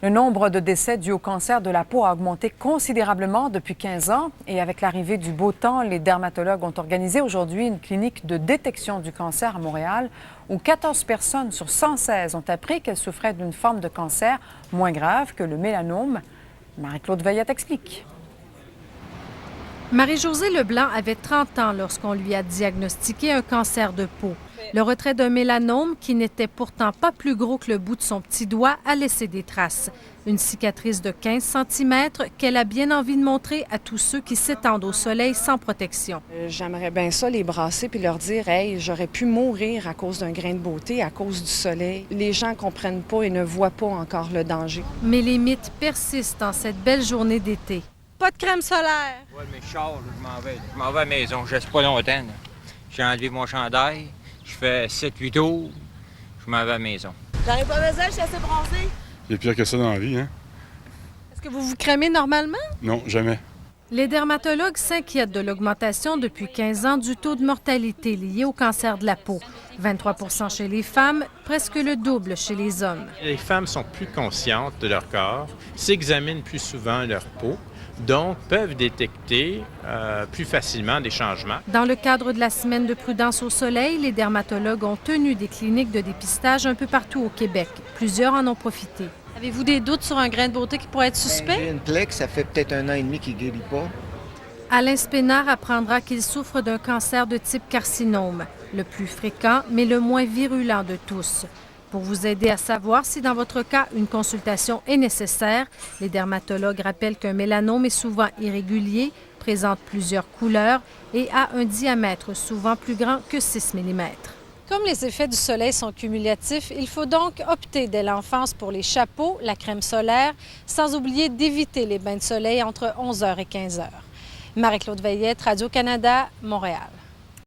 Le nombre de décès dus au cancer de la peau a augmenté considérablement depuis 15 ans. Et avec l'arrivée du beau temps, les dermatologues ont organisé aujourd'hui une clinique de détection du cancer à Montréal où 14 personnes sur 116 ont appris qu'elles souffraient d'une forme de cancer moins grave que le mélanome. Marie-Claude Veillette explique. Marie-Josée Leblanc avait 30 ans lorsqu'on lui a diagnostiqué un cancer de peau. Le retrait d'un mélanome, qui n'était pourtant pas plus gros que le bout de son petit doigt, a laissé des traces. Une cicatrice de 15 cm qu'elle a bien envie de montrer à tous ceux qui s'étendent au soleil sans protection. J'aimerais bien ça les brasser puis leur dire « Hey, j'aurais pu mourir à cause d'un grain de beauté, à cause du soleil. » Les gens ne comprennent pas et ne voient pas encore le danger. Mais les mythes persistent en cette belle journée d'été. Pas de crème solaire. Oui, mais je sors, je m'en vais à la maison, je reste pas longtemps. Là. J'ai enlevé mon chandail, je fais 7-8 tours, je m'en vais à la maison. J'arrive pas besoin, je suis assez bronzée. Il y a pire que ça dans la vie, hein? Est-ce que vous vous crémez normalement? Non, jamais. Les dermatologues s'inquiètent de l'augmentation depuis 15 ans du taux de mortalité lié au cancer de la peau. 23 % chez les femmes, presque le double chez les hommes. Les femmes sont plus conscientes de leur corps, s'examinent plus souvent leur peau, donc peuvent détecter plus facilement des changements. Dans le cadre de la semaine de prudence au soleil, les dermatologues ont tenu des cliniques de dépistage un peu partout au Québec. Plusieurs en ont profité. Avez-vous des doutes sur un grain de beauté qui pourrait être suspect? J'ai une plaie, ça fait peut-être 1 an et demi qu'il ne guérit pas. Alain Spénard apprendra qu'il souffre d'un cancer de type carcinome, le plus fréquent mais le moins virulent de tous. Pour vous aider à savoir si dans votre cas une consultation est nécessaire, les dermatologues rappellent qu'un mélanome est souvent irrégulier, présente plusieurs couleurs et a un diamètre souvent plus grand que 6 mm. Comme les effets du soleil sont cumulatifs, il faut donc opter dès l'enfance pour les chapeaux, la crème solaire, sans oublier d'éviter les bains de soleil entre 11h et 15h. Marie-Claude Veillette, Radio-Canada, Montréal.